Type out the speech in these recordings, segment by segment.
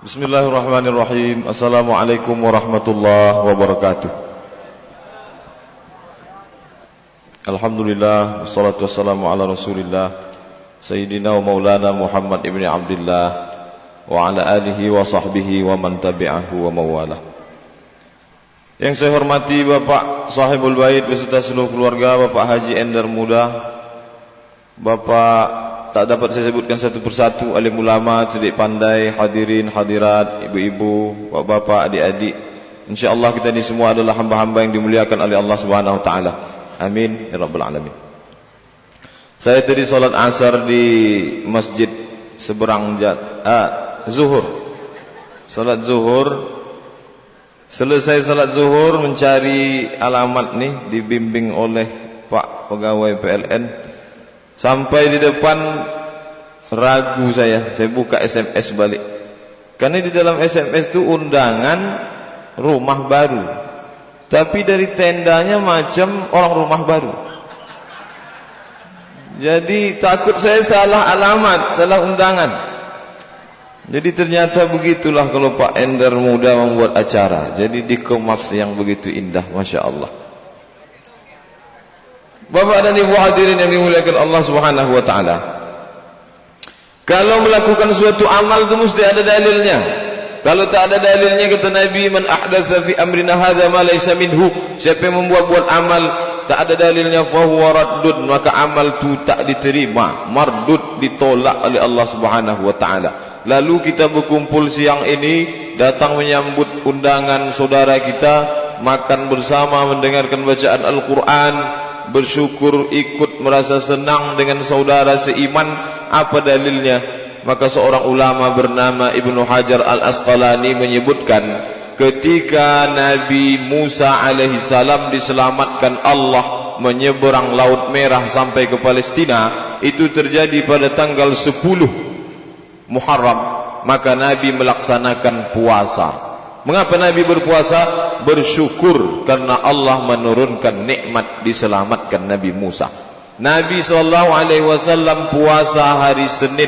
Bismillahirrahmanirrahim. Assalamualaikum warahmatullahi wabarakatuh. Alhamdulillah, wassalatu wassalamu ala Rasulillah Sayyidina wa Maulana Muhammad ibn Abdullah wa ala alihi wa sahbihi wa man tabi'ahu wa mawalah. Yang saya hormati Bapak Sahibul Bait beserta seluruh keluarga, Bapak Haji Endar Muda, Bapak tak dapat saya sebutkan satu persatu, alim ulama, cerdik pandai, hadirin, hadirat, ibu-ibu, bapak-bapak, adik-adik. InsyaAllah kita ini semua adalah hamba-hamba yang dimuliakan oleh Allah Subhanahu Wa Taala. Amin ya Rabbal Alamin. Saya tadi solat asar di masjid seberang zuhur. Solat zuhur. Selesai solat zuhur mencari alamat nih, dibimbing oleh Pak Pegawai PLN. Sampai di depan ragu saya buka SMS balik. Karena di dalam SMS itu undangan rumah baru. Tapi dari tendanya macam orang rumah baru. Jadi takut saya salah alamat, salah undangan. Jadi ternyata begitulah kalau Pak Endar Muda membuat acara. Jadi dikemas yang begitu indah, Masya Allah. Bapak dan Ibu hadirin yang dimuliakan Allah Subhanahu Wa Taala. Kalau melakukan suatu amal itu mesti ada dalilnya. Kalau tak ada dalilnya, kata Nabi, man ahdatsa fi amrina hadza ma laysa minhu. Siapa yang membuat amal tak ada dalilnya, fa huwa raddun, maka amal itu tak diterima, mardud, ditolak oleh Allah Subhanahu Wa Taala. Lalu kita berkumpul siang ini, datang menyambut undangan saudara kita, makan bersama, mendengarkan bacaan Al-Quran, bersyukur, ikut merasa senang dengan saudara seiman. Apa dalilnya? Maka seorang ulama bernama Ibnu Hajar Al-Asqalani menyebutkan, ketika Nabi Musa alaihissalam diselamatkan Allah menyeberang Laut Merah sampai ke Palestina, itu terjadi pada tanggal 10 Muharram. Maka Nabi melaksanakan puasa. Mengapa Nabi berpuasa? Bersyukur karena Allah menurunkan nikmat diselamatkan Nabi Musa. Nabi SAW puasa hari Senin.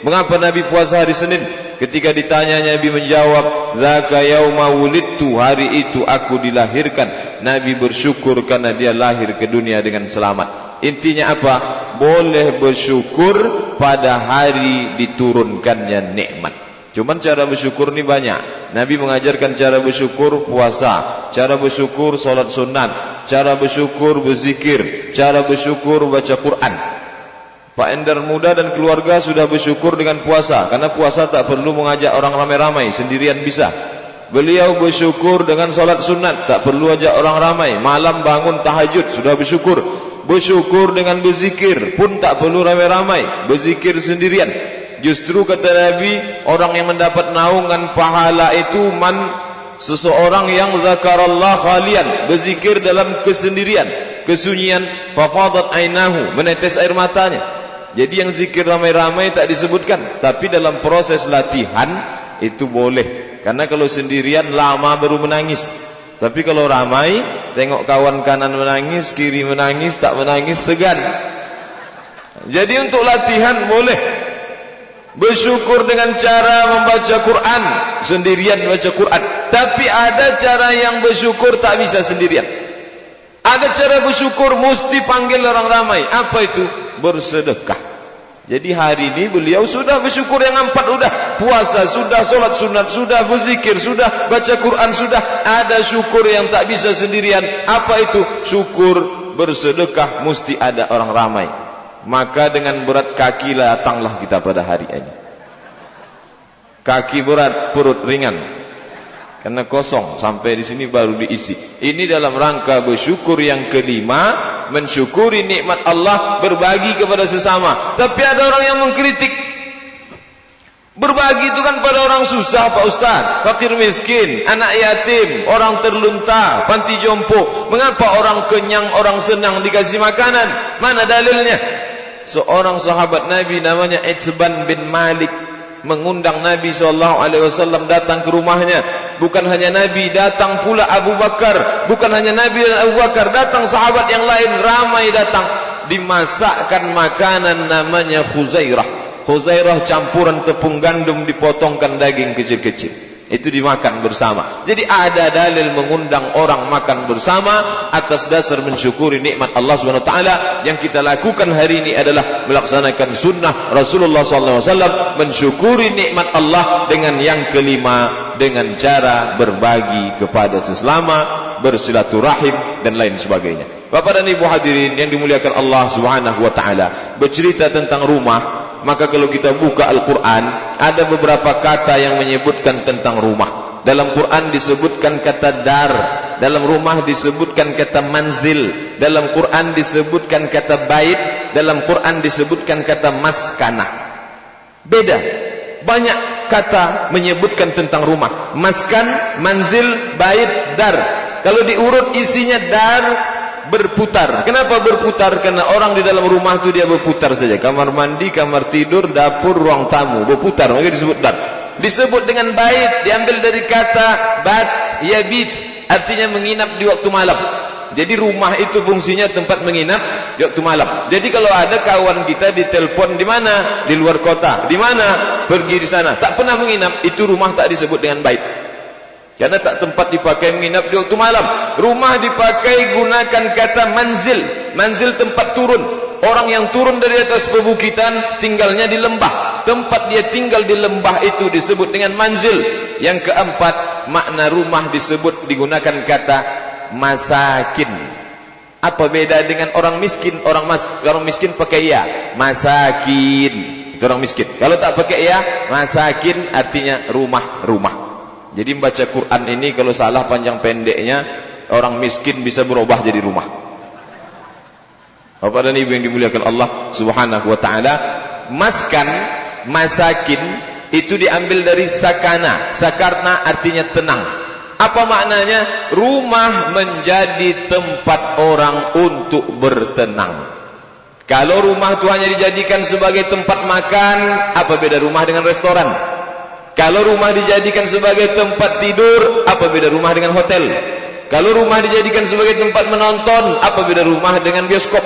Mengapa Nabi puasa hari Senin? Ketika ditanya, Nabi menjawab, zaka yauma wulidtu, hari itu aku dilahirkan. Nabi bersyukur karena dia lahir ke dunia dengan selamat. Intinya apa? Boleh bersyukur pada hari diturunkannya nikmat. Cuman cara bersyukur ini banyak. Nabi mengajarkan cara bersyukur puasa, cara bersyukur solat sunat, cara bersyukur berzikir, cara bersyukur baca Quran. Pak Endar Muda dan keluarga sudah bersyukur dengan puasa, karena puasa tak perlu mengajak orang ramai-ramai, sendirian bisa. Beliau bersyukur dengan solat sunat, tak perlu ajak orang ramai. Malam bangun tahajud, sudah bersyukur. Bersyukur dengan berzikir pun tak perlu ramai-ramai, berzikir sendirian. Justru kata Nabi, orang yang mendapat naungan pahala itu seseorang yang zakarallah khalian, berzikir dalam kesendirian, kesunyian, fafadat ainahu, menetes air matanya. Jadi yang zikir ramai-ramai tak disebutkan, tapi dalam proses latihan itu boleh. Karena kalau sendirian lama baru menangis. Tapi kalau ramai, tengok kawan kanan menangis, kiri menangis, tak menangis segan. Jadi untuk latihan boleh. Bersyukur dengan cara membaca Quran, sendirian baca Quran. Tapi ada cara yang bersyukur tak bisa sendirian. Ada cara bersyukur mesti panggil orang ramai. Apa itu? Bersedekah. Jadi hari ini beliau sudah bersyukur yang 4 sudah. Puasa sudah, solat sunat sudah, berzikir sudah, baca Quran sudah. Ada syukur yang tak bisa sendirian. Apa itu? Syukur bersedekah mesti ada orang ramai. Maka dengan berat kaki datanglah kita pada hari ini. Kaki berat, perut ringan. Karena kosong, sampai di sini baru diisi. Ini dalam rangka bersyukur yang kelima, mensyukuri nikmat Allah, berbagi kepada sesama. Tapi ada orang yang mengkritik. Berbagi itu kan pada orang susah, Pak Ustaz, fakir miskin, anak yatim, orang terlunta, panti jompo. Mengapa orang kenyang, orang senang dikasih makanan? Mana dalilnya? Seorang sahabat Nabi namanya Itban bin Malik mengundang Nabi SAW datang ke rumahnya. Bukan hanya Nabi, datang pula Abu Bakar. Bukan hanya Nabi dan Abu Bakar, datang sahabat yang lain, ramai datang. Dimasakkan makanan namanya Khuzairah. Khuzairah campuran tepung gandum dipotongkan daging kecil-kecil. Itu dimakan bersama. Jadi ada dalil mengundang orang makan bersama atas dasar mensyukuri nikmat Allah Subhanahu wa taala. Yang kita lakukan hari ini adalah melaksanakan sunnah Rasulullah SAW, mensyukuri nikmat Allah dengan yang kelima, dengan cara berbagi kepada sesama, bersilaturahim dan lain sebagainya. Bapak dan Ibu hadirin yang dimuliakan Allah Subhanahu wa taala, bercerita tentang rumah. Maka kalau kita buka Al-Quran, ada beberapa kata yang menyebutkan tentang rumah. Dalam Quran disebutkan kata dar, dalam rumah disebutkan kata manzil, dalam Quran disebutkan kata bait, dalam Quran disebutkan kata maskanah. Beda, banyak kata menyebutkan tentang rumah. Maskan, manzil, bait, dar. Kalau diurut isinya dar, berputar. Kenapa berputar? Karena orang di dalam rumah itu dia berputar saja. Kamar mandi, kamar tidur, dapur, ruang tamu, berputar. Maka disebut dar. Disebut dengan bait, diambil dari kata bat, yabit, artinya menginap di waktu malam. Jadi rumah itu fungsinya tempat menginap di waktu malam. Jadi kalau ada kawan kita ditelepon, di mana? Di luar kota. Di mana? Pergi di sana. Tak pernah menginap, itu rumah tak disebut dengan bait. Karena tak tempat dipakai menginap di waktu malam. Rumah dipakai gunakan kata manzil. Manzil tempat turun. Orang yang turun dari atas pebukitan tinggalnya di lembah. Tempat dia tinggal di lembah itu disebut dengan manzil. Yang keempat, makna rumah disebut digunakan kata masakin. Apa beda dengan orang miskin? Orang miskin pakai ya, masakin. Itu orang miskin. Kalau tak pakai ya, masakin artinya rumah-rumah. Jadi membaca Quran ini kalau salah panjang pendeknya, orang miskin bisa berubah jadi rumah. Bapak dan Ibu yang dimuliakan Allah Subhanahu wa taala, maskan, masakin itu diambil dari sakana. Sakarna artinya tenang. Apa maknanya? Rumah menjadi tempat orang untuk bertenang. Kalau rumah itu hanya dijadikan sebagai tempat makan, apa beda rumah dengan restoran? Kalau rumah dijadikan sebagai tempat tidur, apa beda rumah dengan hotel? Kalau rumah dijadikan sebagai tempat menonton, apa beda rumah dengan bioskop?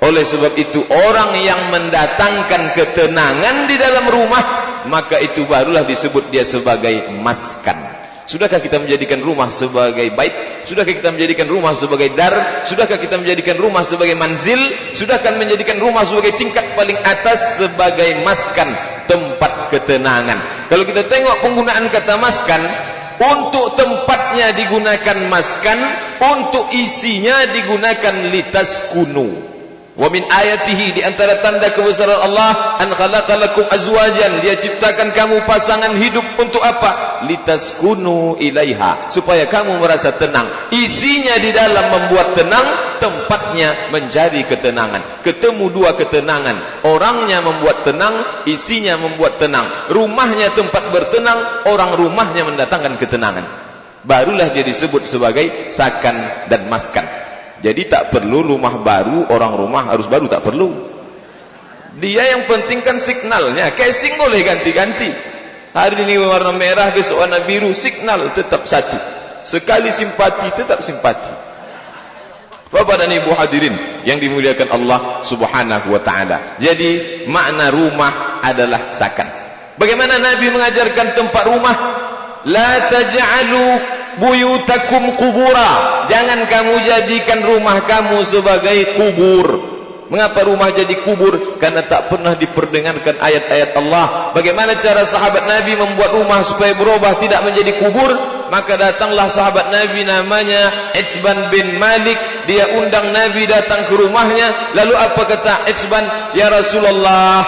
Oleh sebab itu, orang yang mendatangkan ketenangan di dalam rumah, maka itu barulah disebut dia sebagai maskan. Sudahkah kita menjadikan rumah sebagai bait? Sudahkah kita menjadikan rumah sebagai dar? Sudahkah kita menjadikan rumah sebagai manzil? Sudahkah menjadikan rumah sebagai tingkat paling atas sebagai maskan, tempat ketenangan? Kalau kita tengok penggunaan kata maskan, untuk tempatnya digunakan maskan, untuk isinya digunakan litaskunu. Wa min ayatihi, di antara tanda kebesaran Allah, an khalaqalakum azwajan, dia ciptakan kamu pasangan hidup untuk apa? Litaskunu ilaiha, supaya kamu merasa tenang. Isinya di dalam membuat tenang, tempatnya menjadi ketenangan. Ketemu dua ketenangan, orangnya membuat tenang, isinya membuat tenang. Rumahnya tempat bertenang, orang rumahnya mendatangkan ketenangan. Barulah dia disebut sebagai sakan dan maskan. Jadi tak perlu rumah baru, orang rumah harus baru, tak perlu. Dia yang penting kan signalnya. Casing boleh ganti-ganti. Hari ini warna merah, besok warna biru, signal tetap satu. Sekali simpati, tetap simpati. Bapak dan Ibu hadirin yang dimuliakan Allah Subhanahu wa taala. Jadi makna rumah adalah sakan. Bagaimana Nabi mengajarkan tempat rumah? La taj'alu buyutakum kubura, jangan kamu jadikan rumah kamu sebagai kubur. Mengapa rumah jadi kubur? Karena tak pernah diperdengarkan ayat-ayat Allah. Bagaimana cara sahabat Nabi membuat rumah supaya berubah tidak menjadi kubur? Maka datanglah sahabat Nabi namanya Itsban bin Malik. Dia undang Nabi datang ke rumahnya. Lalu apa kata Itsban? Ya Rasulullah,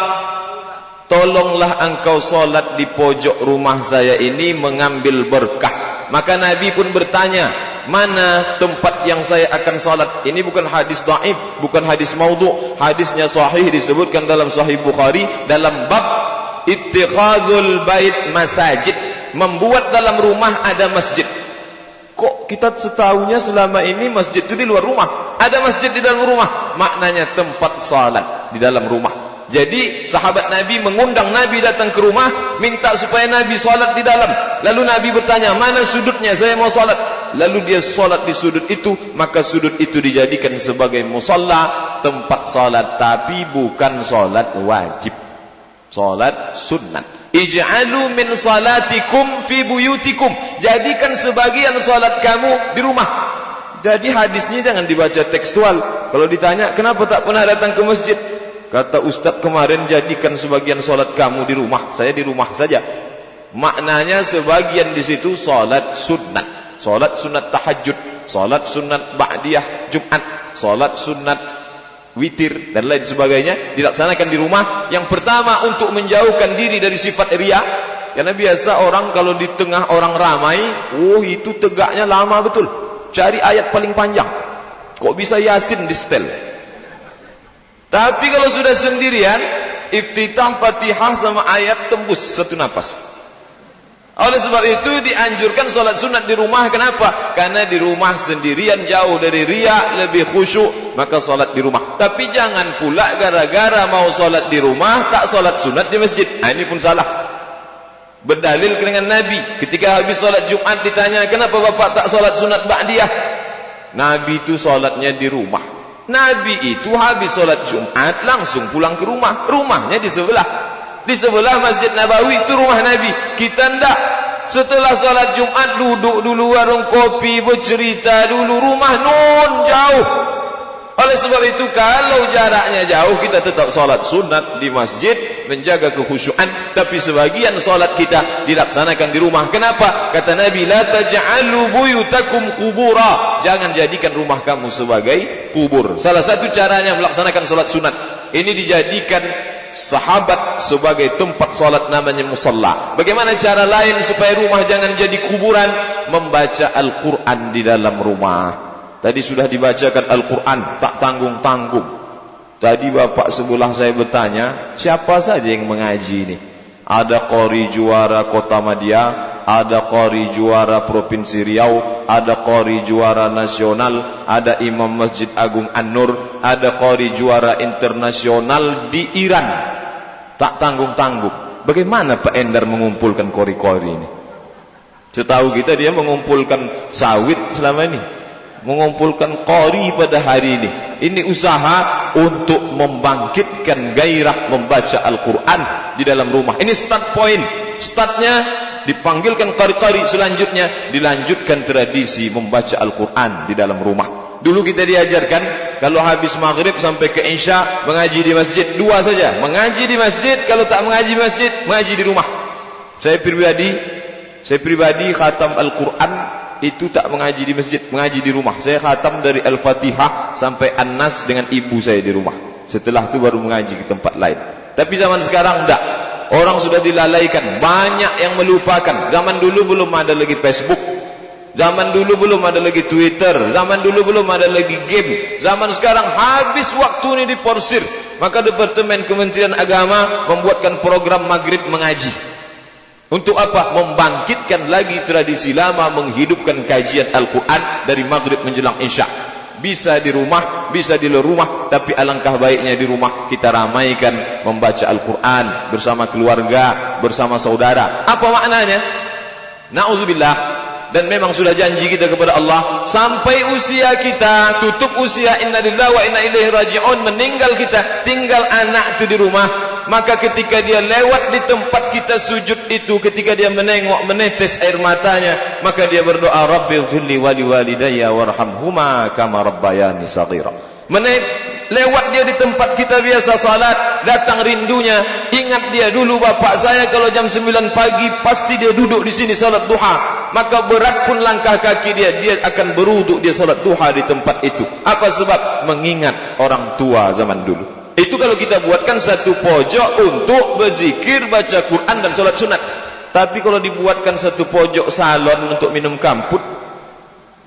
tolonglah engkau solat di pojok rumah saya ini mengambil berkah. Maka Nabi pun bertanya, mana tempat yang saya akan salat? Ini bukan hadis dhaif, bukan hadis maudhu', hadisnya sahih, disebutkan dalam Sahih Bukhari dalam bab ittikhadzul bait masajid, membuat dalam rumah ada masjid. Kok kita setahunya selama ini masjid itu di luar rumah? Ada masjid di dalam rumah, maknanya tempat salat di dalam rumah. Jadi sahabat Nabi mengundang Nabi datang ke rumah, minta supaya Nabi salat di dalam. Lalu Nabi bertanya, mana sudutnya, saya mau salat. Lalu dia salat di sudut itu, maka sudut itu dijadikan sebagai musalla, tempat salat, tapi bukan salat wajib. Salat sunat. Ij'alu min salatikum fi buyutikum. Jadikan sebagian salat kamu di rumah. Jadi hadisnya jangan dibaca tekstual. Kalau ditanya, kenapa tak pernah datang ke masjid? Kata Ustaz kemarin, jadikan sebagian salat kamu di rumah. Saya di rumah saja. Maknanya sebagian di situ salat sunat. Salat sunat tahajud, salat sunat ba'diyah Jumat, salat sunat witir dan lain sebagainya dilaksanakan di rumah. Yang pertama untuk menjauhkan diri dari sifat riya. Karena biasa orang kalau di tengah orang ramai, itu tegaknya lama betul. Cari ayat paling panjang. Kok bisa Yasin di setel? Tapi kalau sudah sendirian, iftitah Fatihah sama ayat tembus satu nafas. Oleh sebab itu dianjurkan salat sunat di rumah. Kenapa? Karena di rumah sendirian, jauh dari riya, lebih khusyuk, maka salat di rumah. Tapi jangan pula gara-gara mau salat di rumah tak salat sunat di masjid. Ini pun salah. Berdalil dengan Nabi. Ketika habis salat Jumat ditanya, kenapa bapak tak salat sunat ba'diyah? Nabi itu salatnya di rumah. Nabi itu habis salat Jumat langsung pulang ke rumah. Rumahnya di sebelah. Di sebelah Masjid Nabawi itu rumah Nabi. Kita ndak. Setelah salat Jumat duduk dulu warung kopi, bercerita dulu, rumah nun jauh. Oleh sebab itu kalau jaraknya jauh, kita tetap salat sunat di masjid, menjaga kekhusyuan. Tapi sebagian salat kita dilaksanakan di rumah. Kenapa? Kata Nabi, la taj'alu buyutakum qubura. Jangan jadikan rumah kamu sebagai kubur. Salah satu caranya melaksanakan salat sunat ini dijadikan sahabat sebagai tempat salat, namanya musalla. Bagaimana cara lain supaya rumah jangan jadi kuburan? Membaca Al-Quran di dalam rumah. Tadi sudah dibacakan Al-Quran, tak tanggung-tanggung. Tadi bapak sebelah saya bertanya, siapa saja yang mengaji ini? Ada qori juara Kota Madia, ada qori juara Provinsi Riau, ada qori juara nasional, ada imam Masjid Agung An-Nur, ada qori juara internasional di Iran. Tak tanggung-tanggung. Bagaimana Pak Endar mengumpulkan qori-qori ini? Setahu kita dia mengumpulkan sawit selama ini, mengumpulkan qori pada hari ini. Ini usaha untuk membangkitkan gairah membaca Al-Quran di dalam rumah. Ini start point. Startnya dipanggilkan qari-qari, selanjutnya dilanjutkan tradisi membaca Al-Quran di dalam rumah. Dulu kita diajarkan kalau habis maghrib sampai ke isya mengaji di masjid. Dua saja, mengaji di masjid. Kalau tak mengaji di masjid, mengaji di rumah. Saya pribadi khatam Al-Quran itu tak mengaji di masjid, mengaji di rumah. Saya khatam dari Al-Fatihah sampai An-Nas dengan ibu saya di rumah. Setelah itu baru mengaji ke tempat lain. Tapi zaman sekarang enggak. Orang sudah dilalaikan, banyak yang melupakan. Zaman dulu belum ada lagi Facebook, zaman dulu belum ada lagi Twitter, zaman dulu belum ada lagi game. Zaman sekarang habis waktu ini diporsir. Maka Departemen Kementerian Agama membuatkan program maghrib mengaji. Untuk apa? Membangkitkan lagi tradisi lama, menghidupkan kajian Al-Quran dari maghrib menjelang isya. Bisa di rumah, bisa di luar rumah, tapi alangkah baiknya di rumah kita ramaikan membaca Al-Quran bersama keluarga, bersama saudara. Apa maknanya? Na'udzubillah. Dan memang sudah janji kita kepada Allah, sampai usia kita tutup usia, inna lillahi wa inna ilaihi raji'un, meninggal kita, tinggal anak itu di rumah. Maka ketika dia lewat di tempat kita sujud itu, ketika dia menengok, menetes air matanya, maka dia berdoa, Rabbighfirli wa liwalidayya warhamhuma kama rabbayani shaghira. Lewat dia di tempat kita biasa salat, datang rindunya, ingat dia dulu bapak saya kalau jam 9 pagi pasti dia duduk di sini salat duha. Maka berat pun langkah kaki dia akan beruduk dia salat duha di tempat itu. Apa sebab? Mengingat orang tua zaman dulu. Itu kalau kita buatkan satu pojok untuk berzikir, baca Quran dan salat sunat. Tapi kalau dibuatkan satu pojok salon untuk minum kamput,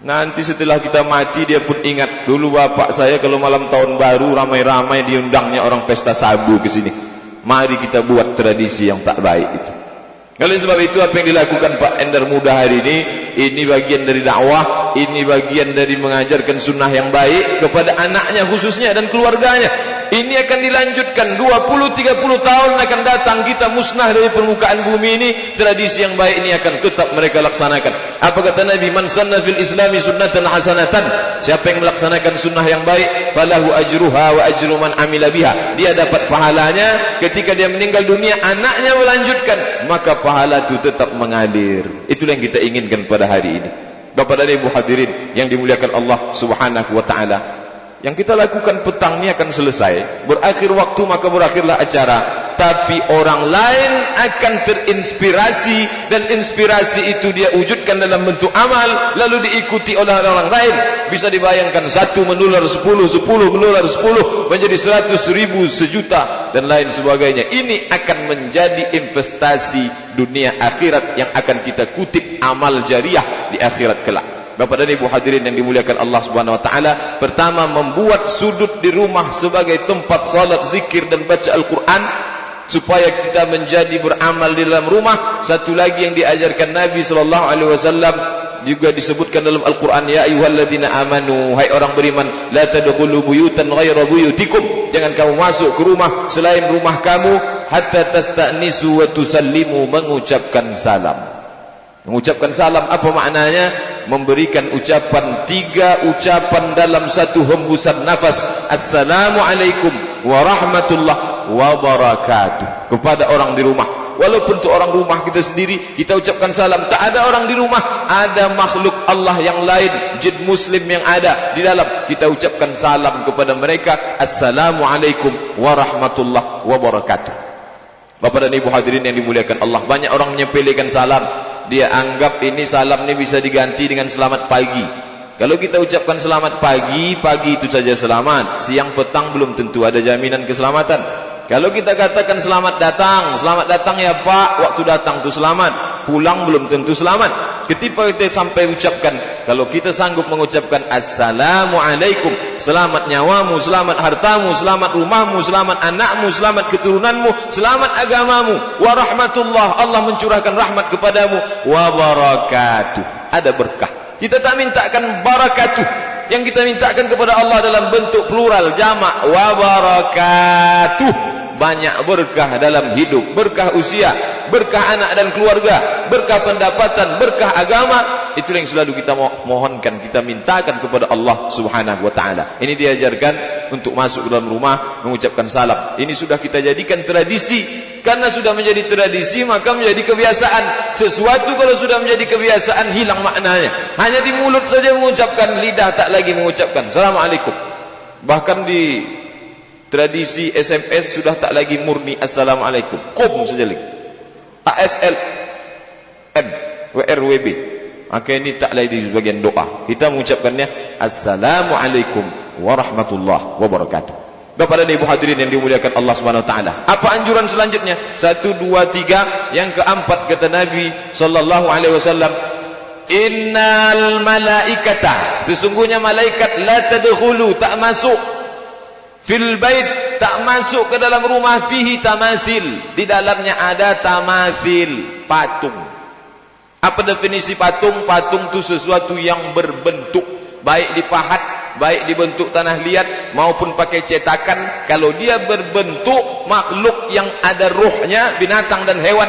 nanti setelah kita mati dia pun ingat dulu bapak saya kalau malam tahun baru ramai-ramai diundangnya orang pesta sabu ke sini. Mari kita buat tradisi yang tak baik itu. Oleh sebab itu apa yang dilakukan Pak Endar Muda hari ini bagian dari dakwah, ini bagian dari mengajarkan sunnah yang baik kepada anaknya khususnya dan keluarganya. ini akan dilanjutkan 20-30 tahun akan datang, kita musnah dari permukaan bumi ini. Tradisi yang baik ini akan tetap mereka laksanakan. Apa kata Nabi? Man sanna fil islami sunnatan hasanatan, siapa yang melaksanakan sunnah yang baik, falahu ajruha wa ajru man amila biha, dia dapat pahalanya. Ketika dia meninggal dunia, anaknya melanjutkan, maka pahala itu tetap mengalir. Itulah yang kita inginkan pada hari ini. Bapak dan Ibu hadirin yang dimuliakan Allah Subhanahu wa taala, yang kita lakukan petang ini akan selesai, berakhir waktu maka berakhirlah acara. Tapi orang lain akan terinspirasi, dan inspirasi itu dia wujudkan dalam bentuk amal, lalu diikuti oleh orang lain. Bisa dibayangkan, 1 menular 10, 10 menular 10, menjadi 100 ribu, sejuta, dan lain sebagainya. Ini akan menjadi investasi dunia akhirat yang akan kita kutip amal jariah di akhirat kelak. Bapak dan Ibu hadirin yang dimuliakan Allah Subhanahu wa taala, pertama, membuat sudut di rumah sebagai tempat salat, zikir dan baca Al-Qur'an supaya kita menjadi beramal di dalam rumah. Satu lagi yang diajarkan Nabi sallallahu alaihi wasallam juga disebutkan dalam Al-Qur'an, ya ayyuhalladzina amanu, hai orang beriman, la tadkhulu buyutan ghaira buyutikum, jangan kamu masuk ke rumah selain rumah kamu, hatta tasta'nisu wa tusallimu, mengucapkan salam. Mengucapkan salam apa maknanya? Memberikan ucapan, 3 ucapan dalam satu hembusan nafas. Assalamualaikum warahmatullahi wabarakatuh kepada orang di rumah. Walaupun itu orang rumah kita sendiri, kita ucapkan salam. Tak ada orang di rumah, ada makhluk Allah yang lain, jin muslim yang ada di dalam, kita ucapkan salam kepada mereka. Assalamualaikum warahmatullahi wabarakatuh. Bapak dan Ibu hadirin yang dimuliakan Allah, banyak orang menyepelekan salam. Dia anggap ini salam ini bisa diganti dengan selamat pagi. Kalau kita ucapkan selamat pagi, pagi itu saja selamat, siang petang belum tentu ada jaminan keselamatan. Kalau kita katakan selamat datang ya Pak, waktu datang itu selamat, pulang belum tentu selamat. Ketika kita sampai ucapkan, kalau kita sanggup mengucapkan Assalamualaikum, selamat nyawamu, selamat hartamu, selamat rumahmu, selamat anakmu, selamat keturunanmu, selamat agamamu, warahmatullah, Allah mencurahkan rahmat kepadamu, wabarakatuh, ada berkah. Kita tak mintakan barakatuh, yang kita mintakan kepada Allah dalam bentuk plural, jamak, wabarakatuh. Banyak berkah dalam hidup, berkah usia, berkah anak dan keluarga, berkah pendapatan, berkah agama. Itulah yang selalu kita mohonkan, kita mintakan kepada Allah Subhanahu wa taala. Ini diajarkan untuk masuk ke dalam rumah mengucapkan salam. Ini sudah kita jadikan tradisi. Karena sudah menjadi tradisi, maka menjadi kebiasaan. Sesuatu kalau sudah menjadi kebiasaan, hilang maknanya. Hanya di mulut saja mengucapkan, lidah tak lagi mengucapkan Assalamualaikum. Bahkan di tradisi SMS sudah tak lagi murni Assalamualaikum, kum saja lagi, ASL M WRWB. Maka ini tak lagi di bagian doa, kita mengucapkannya Assalamualaikum warahmatullahi wabarakatuh. Bapak dan Ibu hadirin yang dimuliakan Allah Subhanahu wa taala, apa anjuran selanjutnya? 1, 2, 3. Yang keempat kata Nabi sallallahu alaihi wasallam, innal malaikata, sesungguhnya malaikat, la tadkhulu, tak masuk, fil bait, tak masuk ke dalam rumah, fihi tamathil, di dalamnya ada tamathil, patung. Apa definisi patung? Patung itu sesuatu yang berbentuk, baik dipahat, baik dibentuk tanah liat maupun pakai cetakan. Kalau dia berbentuk makhluk yang ada ruhnya, binatang dan hewan,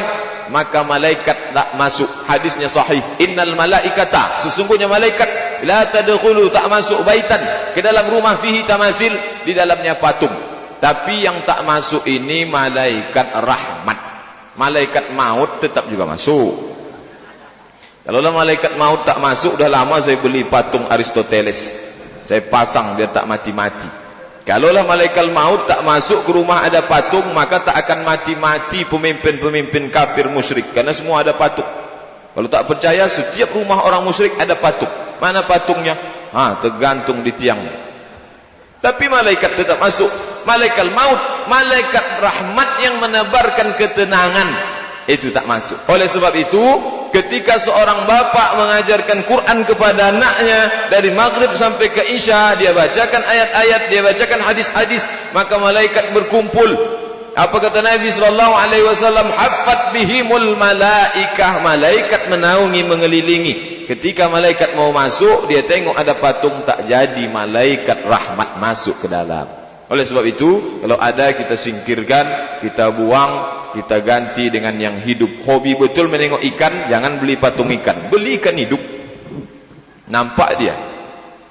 maka malaikat tak masuk. Hadisnya sahih, innal malaikata, sesungguhnya malaikat, la tadkhulu, tak masuk, baitan, ke dalam rumah, fihi tamathil, di dalamnya patung. Tapi yang tak masuk ini malaikat rahmat. Malaikat maut tetap juga masuk. Kalau malaikat maut tak masuk, dah lama saya beli patung Aristoteles, saya pasang biar tak mati-mati. Kalaulah malaikat maut tak masuk ke rumah ada patung, maka tak akan mati-mati pemimpin-pemimpin kafir musyrik, karena semua ada patung. Kalau tak percaya, setiap rumah orang musyrik ada patung. Mana patungnya? Tergantung di tiang. Tapi malaikat tetap masuk. Malaikat maut, malaikat rahmat yang menebarkan ketenangan, itu tak masuk. Oleh sebab itu, ketika seorang bapak mengajarkan Quran kepada anaknya dari maghrib sampai ke isya, dia bacakan ayat-ayat, dia bacakan hadis-hadis, maka malaikat berkumpul. Apa kata Nabi sallallahu alaihi wasallam? Haffat bihimul malaikah, malaikat menaungi, mengelilingi. Ketika malaikat mau masuk, dia tengok ada patung, tak jadi malaikat rahmat masuk ke dalam. Oleh sebab itu, kalau ada kita singkirkan, kita buang, kita ganti dengan yang hidup. Hobi betul menengok ikan, jangan beli patung ikan. Beli ikan hidup. Nampak dia.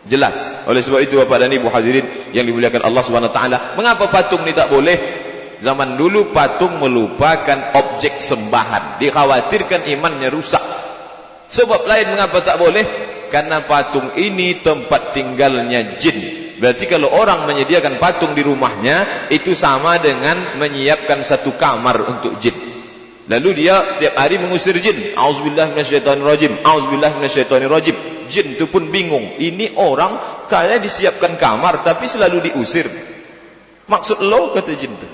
Jelas. Oleh sebab itu Bapak dan Ibu hadirin yang dimuliakan Allah Subhanahu wa taala, mengapa patung ni tak boleh? Zaman dulu patung merupakan objek sembahan. Dikhawatirkan imannya rusak. Sebab lain mengapa tak boleh? Karena patung ini tempat tinggalnya jin. Berarti kalau orang menyediakan patung di rumahnya, itu sama dengan menyiapkan satu kamar untuk jin. Lalu dia setiap hari mengusir jin. Auzubillah minasyaitonirrajim. Auzubillah minasyaitonirrajim. Jin itu pun bingung. Ini orang kayak disiapkan kamar tapi selalu diusir. Maksud lo, kata jin itu.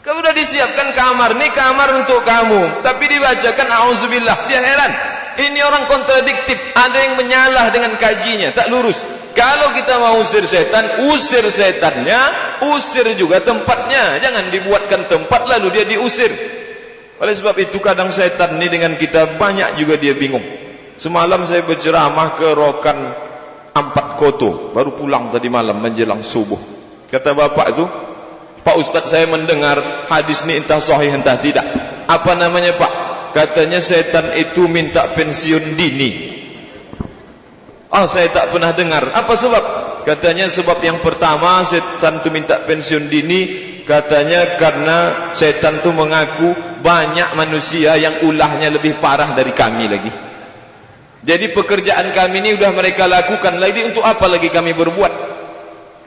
Kamu sudah disiapkan kamar, ini kamar untuk kamu, tapi dibacakan auzubillah. Dia heran. Ini orang kontradiktif. Ada yang menyalah dengan kajinya, tak lurus. Kalau kita mau usir setan, usir setannya, usir juga tempatnya. Jangan dibuatkan tempat lalu dia diusir. Oleh sebab itu kadang setan ini dengan kita banyak juga dia bingung. Semalam saya berceramah ke Rokan Ampat Koto, baru pulang tadi malam menjelang subuh. Kata bapak itu, Pak Ustaz, saya mendengar hadis ini entah sahih entah tidak. Apa namanya Pak? Katanya setan itu minta pensiun dini. Saya tak pernah dengar. Apa sebab? Katanya sebab yang pertama setan itu minta pensiun dini, katanya karena setan itu mengaku banyak manusia yang ulahnya lebih parah dari kami lagi. Jadi pekerjaan kami ini sudah mereka lakukan lagi, untuk apa lagi kami berbuat?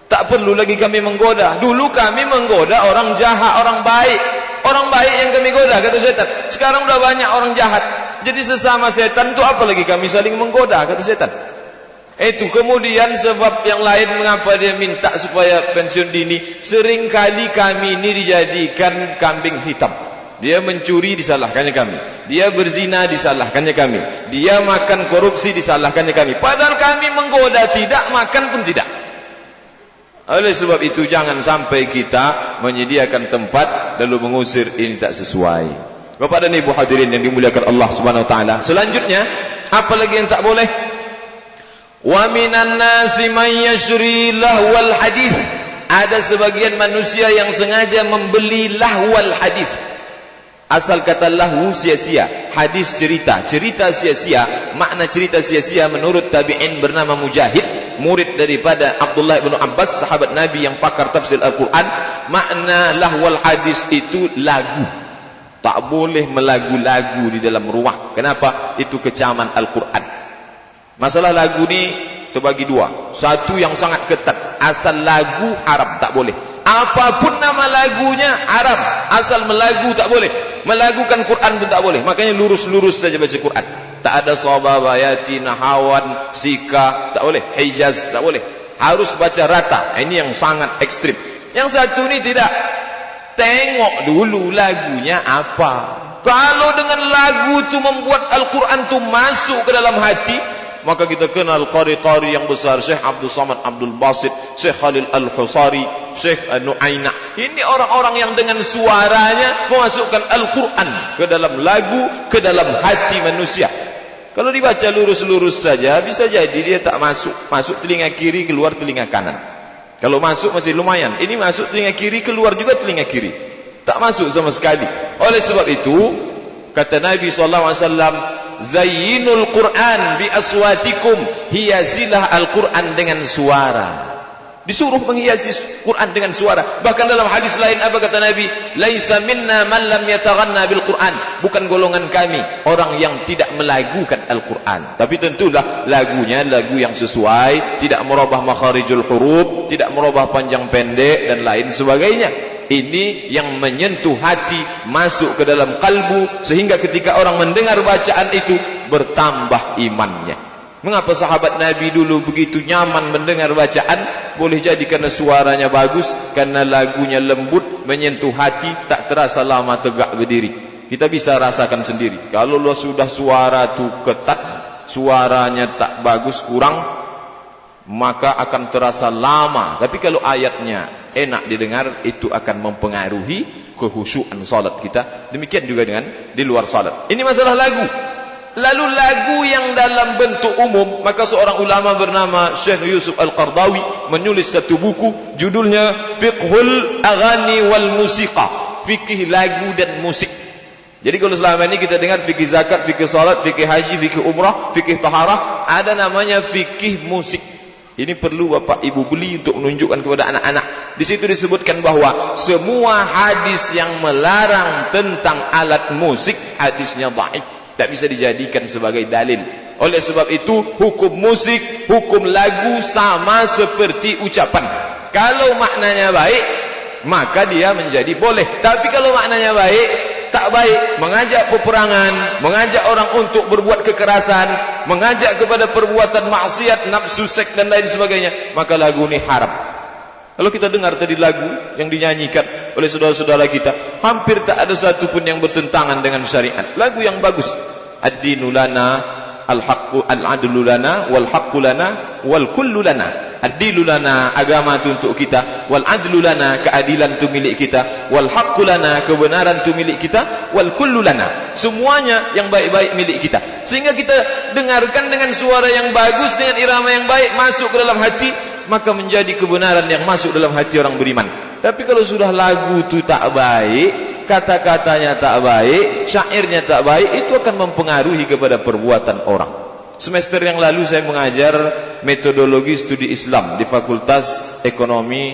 Tak perlu lagi kami menggoda. Dulu kami menggoda orang jahat, orang baik. Orang baik yang kami goda, kata setan. Sekarang sudah banyak orang jahat. Jadi sesama setan itu apa lagi kami saling menggoda, kata setan. Itu kemudian sebab yang lain mengapa dia minta supaya pensiun dini. Seringkali kami ini dijadikan kambing hitam. Dia mencuri, disalahkannya kami. Dia berzina, disalahkannya kami. Dia makan korupsi, disalahkannya kami. Padahal kami menggoda tidak, makan pun tidak. Oleh sebab itu jangan sampai kita menyediakan tempat lalu mengusir, ini tak sesuai. Bapak dan Ibu hadirin yang dimuliakan Allah Subhanahu wa taala. Selanjutnya, apa lagi yang tak boleh? Wa minan nasi man yashri lahwal hadis. Ada sebagian manusia yang sengaja membeli lahwal hadis. Asal kata lahu sia-sia, hadis cerita, cerita sia-sia. Makna cerita sia-sia menurut tabi'in bernama Mujahid, murid daripada Abdullah bin Abbas, sahabat Nabi yang pakar tafsir Al-Quran. Makna lahwal hadis itu lagu. Tak boleh melagu-lagu di dalam rumah. Kenapa? Itu kecaman Al-Quran. Masalah lagu ni terbagi dua. Satu yang sangat ketat, asal lagu haram, tak boleh. Apapun nama lagunya haram, asal melagu tak boleh. Melagukan Quran pun tak boleh. Makanya lurus-lurus saja baca Quran. Tak ada sababayati, nahawan, sika, tak boleh. Hijaz, tak boleh. Harus baca rata. Ini yang sangat ekstrim. Yang satu ni tidak. Tengok dulu lagunya apa. Kalau dengan lagu tu membuat Al-Quran tu masuk ke dalam hati, maka kita kenal qari-qari yang besar, Syekh Abdul Samad Abdul Basit, Syekh Khalil Al-Husari, Syekh Nu'aina. Ini orang-orang yang dengan suaranya memasukkan Al-Quran ke dalam lagu, ke dalam hati manusia. Kalau dibaca lurus-lurus saja, bisa jadi dia tak masuk. Masuk telinga kiri, keluar telinga kanan. Kalau masuk masih lumayan. Ini masuk telinga kiri, keluar juga telinga kiri. Tak masuk sama sekali. Oleh sebab itu, kata Nabi SAW, Zayyinul Quran bi aswatikum, hiasilah Al-Quran dengan suara. Disuruh menghiasi Quran dengan suara. Bahkan dalam hadis lain apa kata Nabi? Laisa minna man lam yataghanna bil Quran. Bukan golongan kami orang yang tidak melagukan Al-Quran. Tapi tentulah lagunya lagu yang sesuai, tidak merubah makharijul huruf, tidak merubah panjang pendek dan lain sebagainya. Ini yang menyentuh hati, masuk ke dalam kalbu, sehingga ketika orang mendengar bacaan itu bertambah imannya. Mengapa sahabat Nabi dulu begitu nyaman mendengar bacaan? Boleh jadi karena suaranya bagus, karena lagunya lembut, menyentuh hati, tak terasa lama tegak berdiri. Kita bisa rasakan sendiri. Kalau sudah suara tu ketat, suaranya tak bagus, kurang, maka akan terasa lama. Tapi kalau ayatnya enak didengar, itu akan mempengaruhi kehusyuan salat kita. Demikian juga dengan di luar salat. Ini masalah lagu. Lalu lagu yang dalam bentuk umum, maka seorang ulama bernama Syekh Yusuf Al-Qardawi menulis satu buku judulnya Fiqhul Aghani wal Musiqa, fikih lagu dan musik. Jadi kalau selama ini kita dengar fikih zakat, fikih salat, fikih haji, fikih umrah, fikih taharah, ada namanya fikih musik. Ini perlu Bapak Ibu beli untuk menunjukkan kepada anak-anak. Di situ disebutkan bahwa semua hadis yang melarang tentang alat musik, hadisnya dhaif, tak bisa dijadikan sebagai dalil. Oleh sebab itu hukum musik, hukum lagu sama seperti ucapan. Kalau maknanya baik, maka dia menjadi boleh. Tapi kalau maknanya baik, tak baik, mengajak peperangan, mengajak orang untuk berbuat kekerasan, mengajak kepada perbuatan maksiat, nafsu seks dan lain sebagainya, maka lagu ini haram. Kalau kita dengar tadi lagu yang dinyanyikan oleh saudara-saudara kita, hampir tak ada satu pun yang bertentangan dengan syariat. Lagu yang bagus. Ad-dinu lana, al-haqqu al-adlu lana, wal-haqqu lana, wal-kullu lana. Ad-dinu lana, agama itu untuk kita. Wal-adlu lana, keadilan itu milik kita. Wal-haqqu lana, kebenaran itu milik kita. Wal-kullu lana, semuanya yang baik-baik milik kita. Sehingga kita dengarkan dengan suara yang bagus, dengan irama yang baik, masuk ke dalam hati, maka menjadi kebenaran yang masuk dalam hati orang beriman. Tapi kalau sudah lagu itu tak baik, kata-katanya tak baik, syairnya tak baik, itu akan mempengaruhi kepada perbuatan orang. Semester yang lalu saya mengajar metodologi studi Islam di Fakultas Ekonomi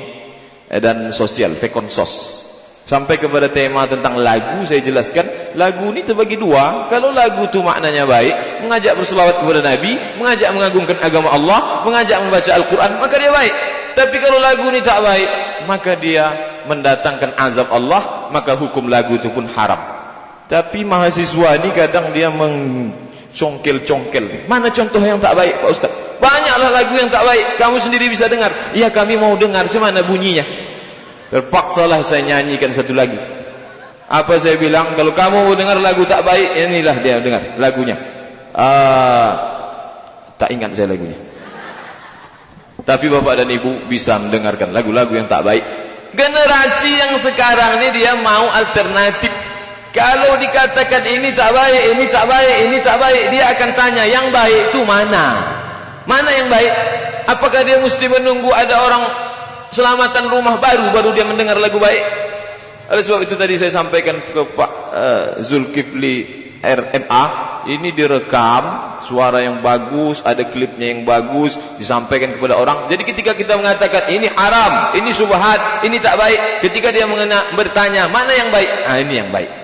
dan Sosial, Fekonsos. Sampai kepada tema tentang lagu, saya jelaskan lagu ini terbagi dua. Kalau lagu itu maknanya baik, mengajak berselawat kepada Nabi, mengajak mengagungkan agama Allah, mengajak membaca Al-Quran, maka dia baik. Tapi kalau lagu ini tak baik, maka dia mendatangkan azab Allah, maka hukum lagu itu pun haram. Tapi mahasiswa ini kadang dia congkel-congkel. Mana contoh yang tak baik Pak Ustaz? Banyaklah lagu yang tak baik, kamu sendiri bisa dengar. Iya, kami mau dengar, cuman bunyinya. Terpaksalah saya nyanyikan satu lagu. Apa saya bilang? Kalau kamu mau dengar lagu tak baik, inilah dia dengar lagunya. Tak ingat saya lagunya. Tapi Bapak dan Ibu bisa mendengarkan lagu-lagu yang tak baik. Generasi yang sekarang ini dia mau alternatif. Kalau dikatakan ini tak baik, ini tak baik, ini tak baik, dia akan tanya, yang baik itu mana? Mana yang baik? Apakah dia mesti menunggu ada orang selamatan rumah baru dia mendengar lagu baik? Oleh sebab itu tadi saya sampaikan ke Pak Zulkifli RMA, ini direkam, suara yang bagus, ada klipnya yang bagus, disampaikan kepada orang. Jadi ketika kita mengatakan ini haram, ini syubhat, ini tak baik, ketika dia bertanya mana yang baik, ini yang baik.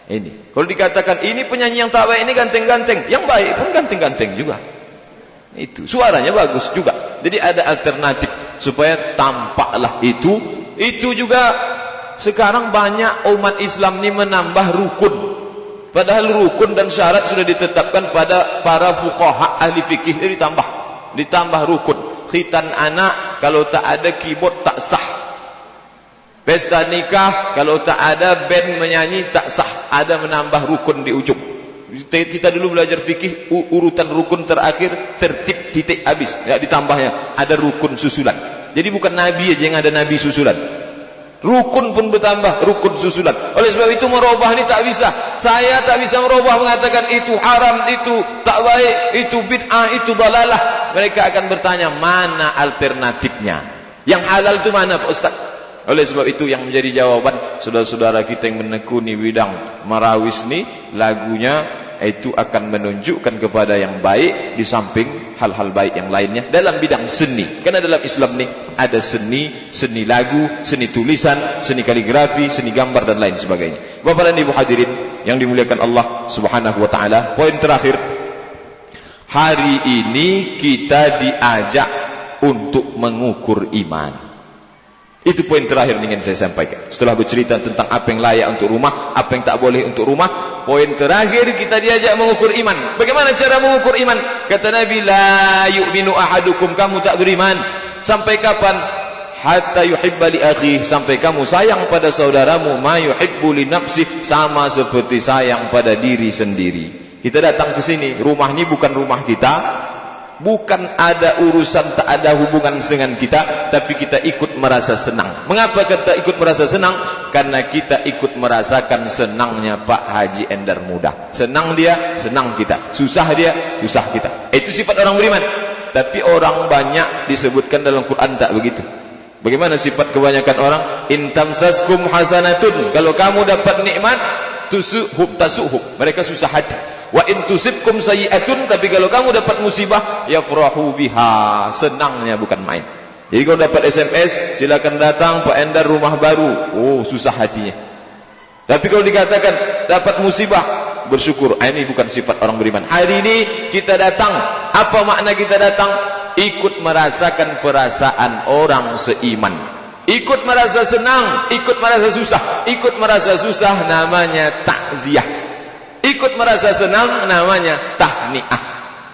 Ini. Kalau dikatakan ini penyanyi yang tak baik, ini ganteng-ganteng, yang baik pun ganteng-ganteng juga. Itu suaranya bagus juga. Jadi ada alternatif supaya tampaklah itu. Itu juga sekarang banyak umat Islam ini menambah rukun. Padahal rukun dan syarat sudah ditetapkan pada para fuqaha ahli fikih. Jadi ditambah rukun. Khitan anak kalau tak ada keyboard tak sah. Pesta nikah kalau tak ada band menyanyi tak sah. Ada menambah rukun di ujung. Kita dulu belajar fikih, urutan rukun terakhir tertib titik habis, ya, ditambahnya ada rukun susulan. Jadi bukan nabi aja yang ada nabi susulan, rukun pun bertambah, rukun susulan. Oleh sebab itu merubah ini tak bisa. Saya tak bisa merubah mengatakan itu haram, itu tak baik, itu bid'ah, itu dalalah. Mereka akan bertanya mana alternatifnya, yang halal itu mana Pak Ustaz? Oleh sebab itu yang menjadi jawaban saudara-saudara kita yang menekuni bidang marawis ni, lagunya itu akan menunjukkan kepada yang baik di samping hal-hal baik yang lainnya dalam bidang seni. Karena dalam Islam ni ada seni lagu, seni tulisan, seni kaligrafi, seni gambar dan lain sebagainya. Bapak dan Ibu hadirin yang dimuliakan Allah Subhanahu wa taala, poin terakhir, hari ini kita diajak untuk mengukur iman. Itu poin terakhir yang ingin saya sampaikan. Setelah bercerita tentang apa yang layak untuk rumah, apa yang tak boleh untuk rumah, poin terakhir kita diajak mengukur iman. Bagaimana cara mengukur iman? Kata Nabi, la yu'minu ahadukum, kamu tak beriman sampai kapan? Hatta yuhibba li akhi, sampai kamu sayang pada saudaramu ma yuhibbu li nafsi, sama seperti sayang pada diri sendiri. Kita datang ke sini, rumah ini bukan rumah kita, Bukan ada urusan, tak ada hubungan dengan kita, tapi kita ikut merasa senang. Mengapa kita ikut merasa senang? Karena kita ikut merasakan senangnya Pak Haji Endar Muda. Senang dia, senang kita. Susah dia, susah kita. Itu sifat orang beriman. Tapi orang banyak disebutkan dalam Quran tak begitu. Bagaimana sifat kebanyakan orang? In tamsaskum hasanatun. Kalau kamu dapat nikmat, tasuhum. Mereka susah hati. Wa in tusibkum sayyi'atun, tapi kalau kamu dapat musibah, yafrahu biha, senangnya bukan main. Jadi kalau dapat SMS, silakan datang Pak Endar rumah baru. Oh, susah hatinya. Tapi kalau dikatakan dapat musibah, bersyukur. Ini bukan sifat orang beriman. Hari ini kita datang. Apa makna kita datang? Ikut merasakan perasaan orang seiman. Ikut merasa senang, ikut merasa susah. Ikut merasa susah namanya takziah. Ikut merasa senang namanya tahniah.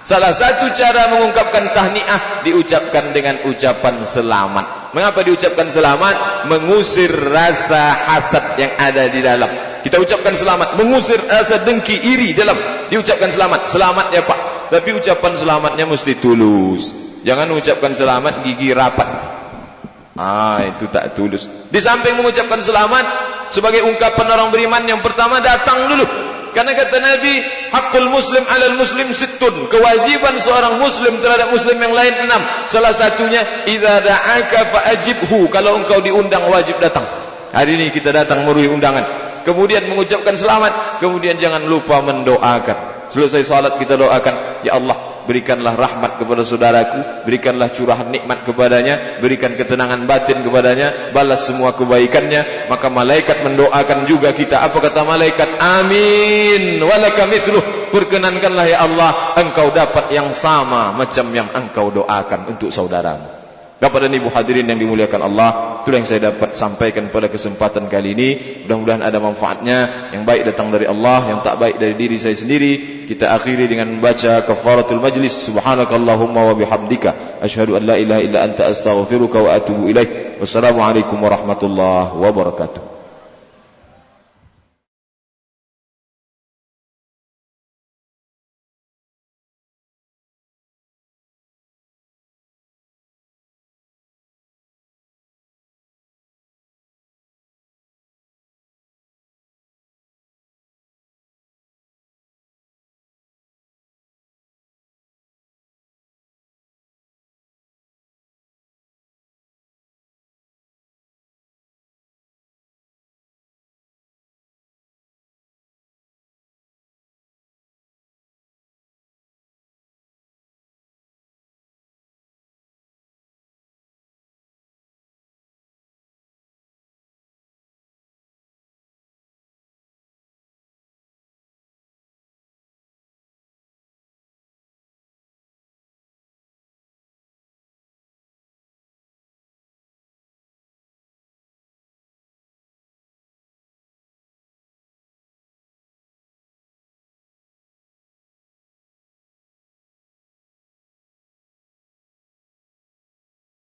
Salah satu cara mengungkapkan tahniah diucapkan dengan ucapan selamat. Mengapa diucapkan selamat? Mengusir rasa hasad yang ada di dalam. Kita ucapkan selamat, mengusir rasa dengki, iri dalam. Diucapkan selamat. Selamat ya Pak. Tapi ucapan selamatnya mesti tulus. Jangan ucapkan selamat gigi rapat. Itu tak tulus. Di samping mengucapkan selamat sebagai ungkapan orang beriman, yang pertama datang dulu. Karena kata Nabi, hakul muslim alal muslim sittun. Kewajiban seorang muslim terhadap muslim yang lain 6. Salah satunya, idza da'aka fa'ajibhu. Kalau engkau diundang wajib datang. Hari ini kita datang memenuhi undangan. Kemudian mengucapkan selamat. Kemudian jangan lupa mendoakan. Selesai salat kita doakan, ya Allah, berikanlah rahmat kepada saudaraku, berikanlah curahan nikmat kepadanya, berikan ketenangan batin kepadanya, balas semua kebaikannya. Maka malaikat mendoakan juga kita. Apa kata malaikat? Amin walaka mithluh. Perkenankanlah ya Allah, engkau dapat yang sama macam yang engkau doakan untuk saudaramu. Kepada ibu hadirin yang dimuliakan Allah, itulah yang saya dapat sampaikan pada kesempatan kali ini. Mudah-mudahan ada manfaatnya. Yang baik datang dari Allah, yang tak baik dari diri saya sendiri. Kita akhiri dengan membaca kafaratul majlis. Subhanakallahumma wa bihamdika, asyhadu an la ilaha illa anta astaghfiruka wa atubu ilaik. Wassalamualaikum warahmatullahi wabarakatuh.